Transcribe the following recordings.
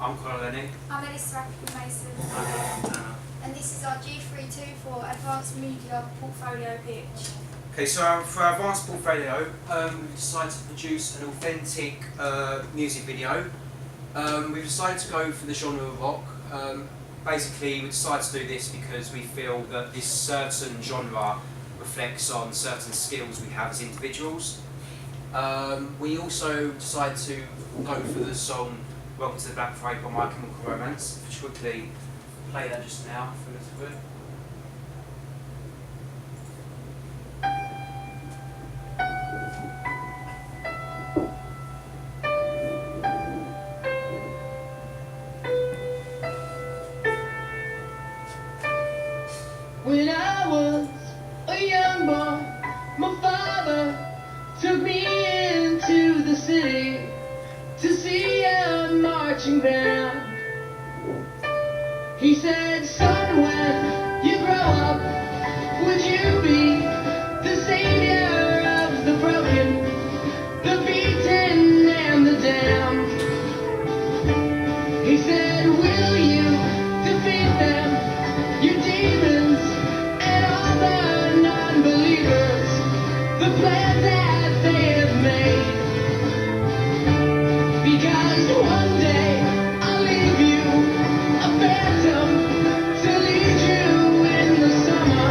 I'm I'm Elissa, Appleby-Mason. And this is our G324 Advanced Media Portfolio pitch. Okay, so for our advanced portfolio, we've decided to produce an authentic music video. We've decided to go for the genre of rock. Basically, we decided to do this because we feel that this certain genre reflects on certain skills we have as individuals. We also decided to go for the song Welcome to the Black Parade by My Chemical Romance. Just quickly play that just now for a little bit. When I was a young boy, my father took me into the city to see a marching band. He said, son, when you grow up, would you be the savior of the broken, the beaten, and the damned? He said, will you defeat them, your demons, and all the non-believers, the plans that they have made? Because one day I'll leave you a phantom to lead you in the summer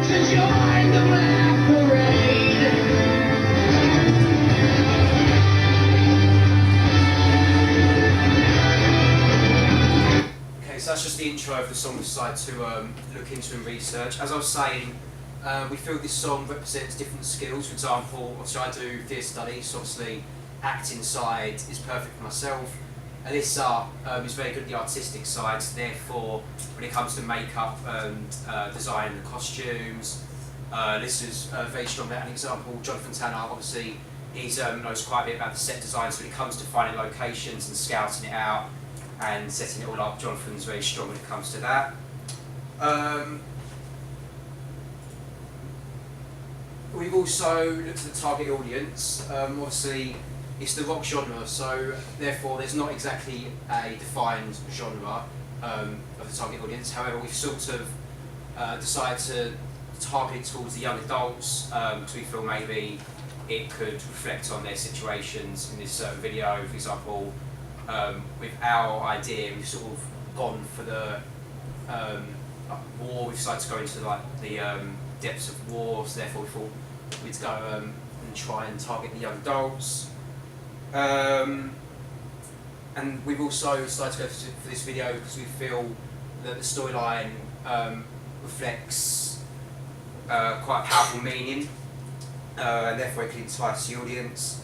to join the Black Parade. Okay, so that's just the intro of the song we decided to look into and research. As I was saying, we feel this song represents different skills. For example, obviously I do theatre studies, so obviously acting side is perfect for myself. Elissa is very good at the artistic side, so therefore when it comes to makeup and design the costumes, Elissa's very strong at that. An example, Johnathon, obviously he knows quite a bit about the set design, so when it comes to finding locations and scouting it out and setting it all up, Johnathon's very strong when it comes to that. We've also looked at the target audience. Obviously it's the rock genre, so therefore there's not exactly a defined genre of the target audience. However, we've sort of decided to target it towards the young adults, because we feel maybe it could reflect on their situations in this certain video. For example, with our idea, we've sort of gone for the war. We've decided to go into like the depths of war, so therefore we thought we'd go and try and target the young adults. And we've also decided to go for this video because we feel that the storyline reflects quite a powerful meaning, and therefore it can entice the audience.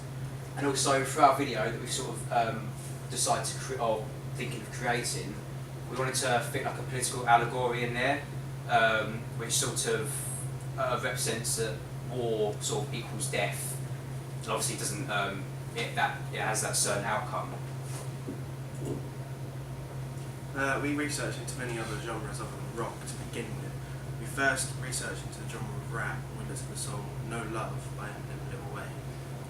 And also for our video that we've sort of decided to thinking of creating, we wanted to fit like a political allegory in there, which sort of represents that war sort of equals death, and obviously it doesn't. It has that certain outcome. We researched into many other genres other than rock to begin with. We first researched into the genre of rap when we listened to the song No Love by Eminem Little Wayne.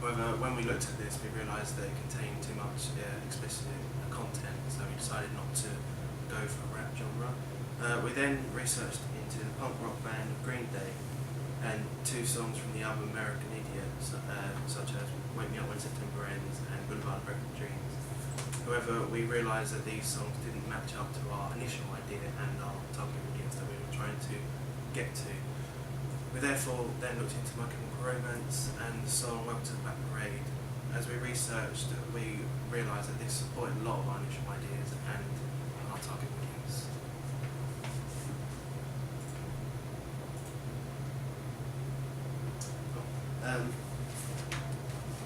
However, when we looked at this, we realised that it contained too much explicit content, so we decided not to go for a rap genre. We then researched into the punk rock band of Green Day and two songs from the album American Idiot, such as Wake Me Up When September Ends and Boulevard of Broken Dreams. However, we realised that these songs didn't match up to our initial idea and our target audience that we were trying to get to. We therefore then looked into My Chemical Romance and the song Welcome to the Black Parade. As we researched, we realised that this supported a lot of our initial ideas and our target audience.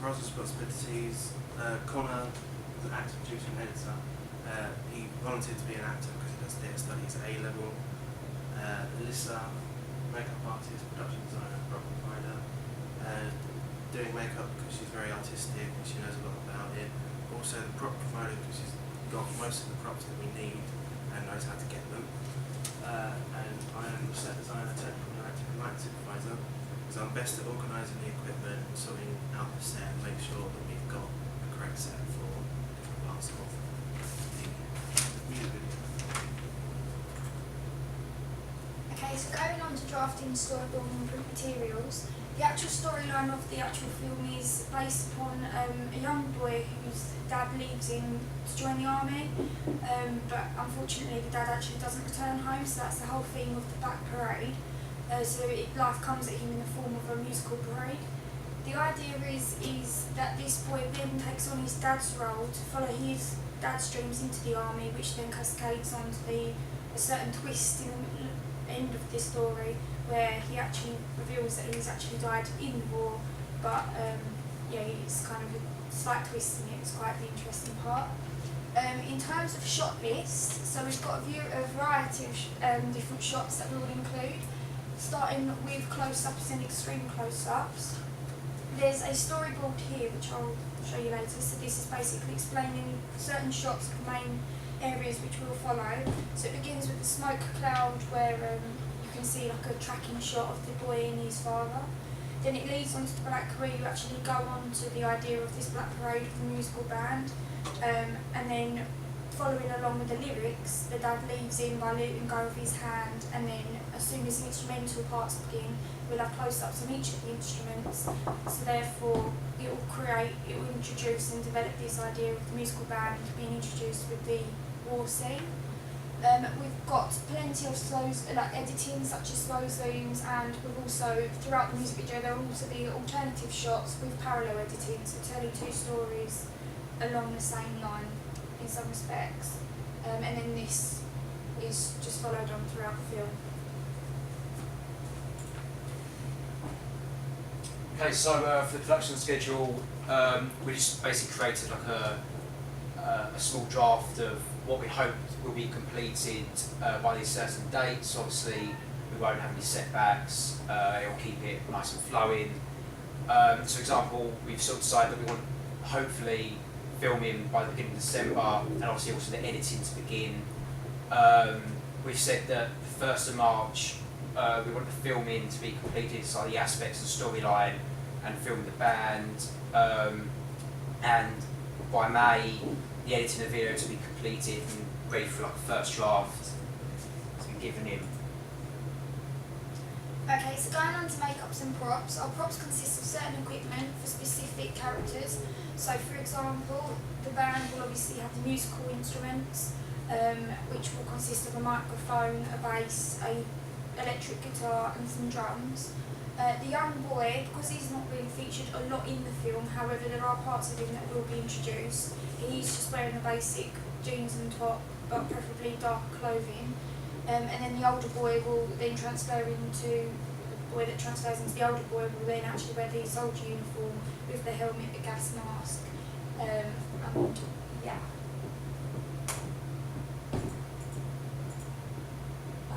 Roles and responsibilities. Connor was an actor, producer and editor. He volunteered to be an actor because he does theatre studies at A-level. Elissa, makeup artist, production designer, prop provider. Doing makeup because she's very artistic and she knows a lot about it. Also the prop provider because she's got most of the props that we need and knows how to get them. And I am the set designer, technical director and light supervisor. So I'm best at organising the equipment and sorting out the set and make sure that we've got the correct set for different parts of the so going on to drafting, storyboarding and print materials, the actual storyline of the actual film is based upon a young boy whose dad leaves him to join the army, but unfortunately the dad actually doesn't return home, so that's the whole theme of the Black Parade. Life comes at him in the form of a musical parade. The idea is that this boy then takes on his dad's role to follow his dad's dreams into the army, which then cascades onto a certain twist in the end of this story, where he actually reveals that he's actually died in the war, but it's kind of a slight twist in it. It's quite the interesting part. In terms of shot list, so we've got a variety of different shots that we will include, starting with close-ups and extreme close-ups. There's a storyboard here which I'll show you later, so this is basically explaining certain shots of the main areas which we'll follow. So it begins with the smoke cloud where you can see like a tracking shot of the boy and his father. Then it leads on to the Black Parade. You actually go on to the idea of this Black Parade with the musical band, and then following along with the lyrics, the dad leaves him by letting go of his hand, and then as soon as the instrumental parts begin, we'll have close-ups on each of the instruments. So therefore, it will introduce and develop this idea of the musical band being introduced with the war scene. We've got plenty of editing, such as slow zooms, and we've also, throughout the music video, there will also be alternative shots with parallel editing, so telling two stories along the same line in some respects. And then this is just followed on throughout the film. Okay, so for the production schedule, we just basically created like a small draft of what we hope will be completed by these certain dates. Obviously, we won't have any setbacks. It'll keep it nice and flowing. So, for example, we've sort of decided that we want hopefully filming by the beginning of December, and obviously also the editing to begin. We've said that the 1st of March we want the filming to be completed, so the aspects of the storyline and filming the band, and by May the editing of the video to be completed and ready for like the first draft to be given in. Okay, so going on to makeups and props, our props consist of certain equipment for specific characters. So for example, the band will obviously have the musical instruments, which will consist of a microphone, a bass, a electric guitar and some drums. The young boy, because he's not really featured a lot in the film, however there are parts of him that will be introduced, he's just wearing a basic jeans and top, but preferably dark clothing. And then the older boy will then transfer into, the boy that transfers into the older boy will then actually wear the soldier uniform with the helmet, the gas mask, and yeah.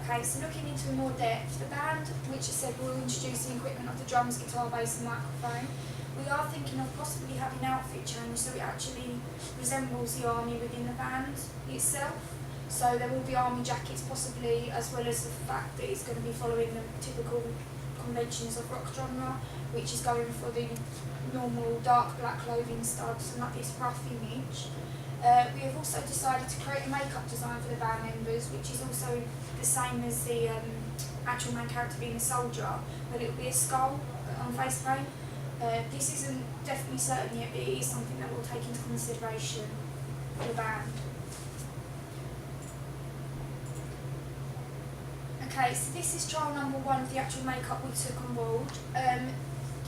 Okay, so looking into more depth, the band, which I said will introduce the equipment of the drums, guitar, bass and microphone, we are thinking of possibly having outfit change so it actually resembles the army within the band itself. So there will be army jackets possibly, as well as the fact that it's going to be following the typical conventions of rock genre, which is going for the normal dark black clothing studs and like this rough image. We have also decided to create a makeup design for the band members, which is also the same as the actual main character being a soldier, but it will be a skull on face paint. This isn't definitely certain yet, but it is something that we'll take into consideration for the band. Okay, so this is trial number 1 of the actual makeup we took on board.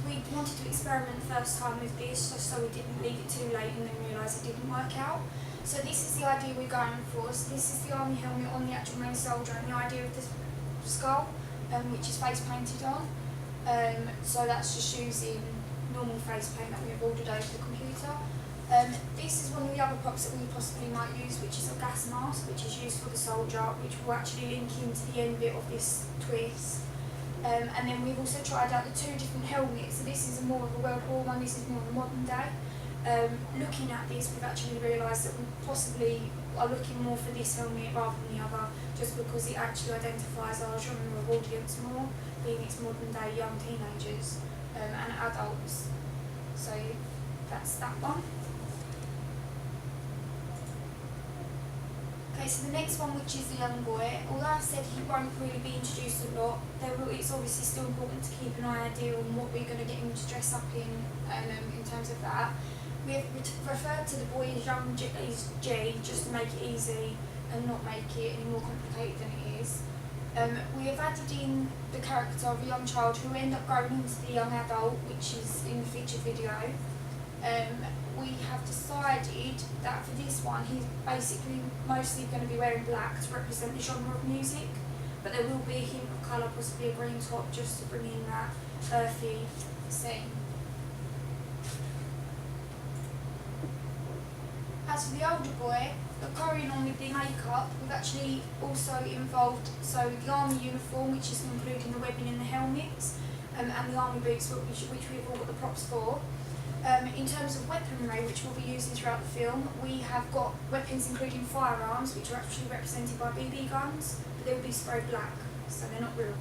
We wanted to experiment the first time with this, just so we didn't leave it too late and then realise it didn't work out. So this is the idea we're going for. So this is the army helmet on the actual main soldier and the idea of the skull, which is face painted on. So that's just using normal face paint that we have ordered over the computer. This is one of the other props that we possibly might use, which is a gas mask, which is used for the soldier, which will actually link into the end bit of this twist. And then we've also tried out the 2 different helmets. So this is more of a World War one, this is more of a modern day. Looking at this, we've actually realised that we possibly are looking more for this helmet rather than the other, just because it actually identifies our genre of audience more, being it's modern day young teenagers and adults. So that's that one. Okay, Okay, so the next one, which is the young boy, although I've said he won't really be introduced a lot, it's obviously still important to keep an idea on what we're going to get him to dress up in terms of that. We have referred to the boy as young G, just to make it easy and not make it any more complicated than it is. We have added in the character of a young child who will end up growing into the young adult, which is in the featured video. We have decided that for this one he's basically mostly going to be wearing black to represent the genre of music, but there will be a hint of colour, possibly a green top, just to bring in that earthy scene. As for the older boy, carrying on with the makeup, we've actually also involved the army uniform, which is including the webbing in the helmets, and the army boots, which we've all got the props for. In terms of weaponry, which we'll be using throughout the film, we have got weapons including firearms, which are actually represented by BB guns, but they will be sprayed black, so they're not real.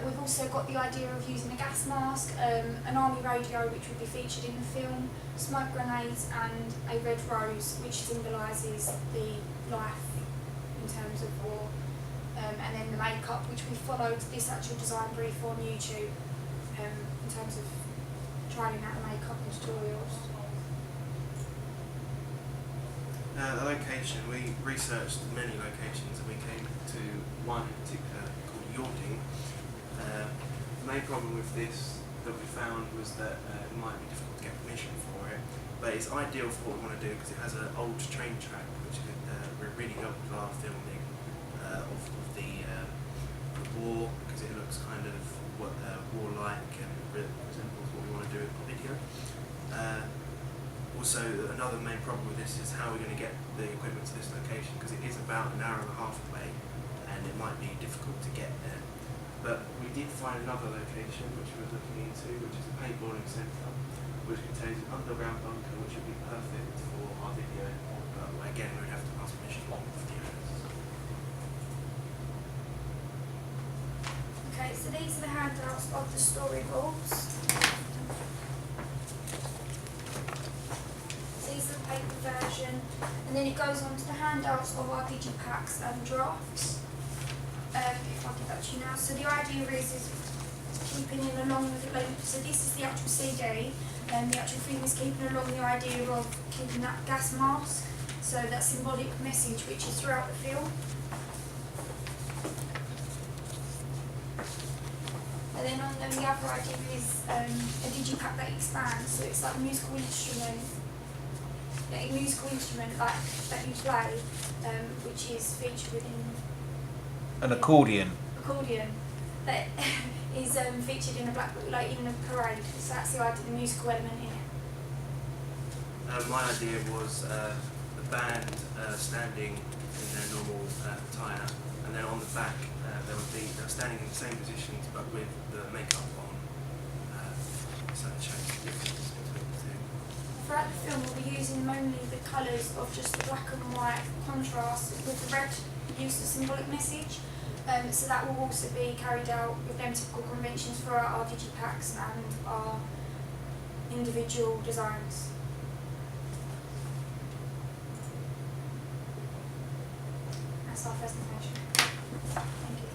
We've also got the idea of using a gas mask, an army radio, which will be featured in the film, smoke grenades, and a red rose, which symbolises the life in terms of war. And then the makeup, which we followed this actual design brief on YouTube in terms of trying out the makeup and tutorials. The location, we researched many locations and we came to one in particular called Yachting. The main problem with this that we found was that it might be difficult to get permission for it, but it's ideal for what we want to do because it has an old train track which could really help with our filming of the war, because it looks kind of warlike and resembles what we want to do in our video. Also, another main problem with this is how we're going to get the equipment to this location, because it is about an hour and a half away and it might be difficult to get there. But we did find another location which we were looking into, which is a paintballing centre, which contains an underground bunker which would be perfect for our video. But again, we would have to ask permission from the owners. Okay, so these are the handouts of the storyboards. So these are the paper version, and then it goes on to the handouts of our digipacks and drafts. If I give that to you now. So the idea is keeping in along with it. So this is the actual CD, and the actual film is keeping along the idea of keeping that gas mask. So that symbolic message which is throughout the film. And then on the other idea is a digipack that expands. So it's like a musical instrument like that you play, which is featured within. An accordion. That is featured in a black book, like in a parade. So that's the idea, the musical element in it. My idea was the band standing in their normal attire, and then on the back they're standing in the same positions but with the makeup on, so it shows the difference between the two. Throughout the film we'll be using mainly the colours of just the black and white contrast with the red used as symbolic message. So that will also be carried out with them typical conventions for our digipacks and our individual designs. That's our presentation. Thank you.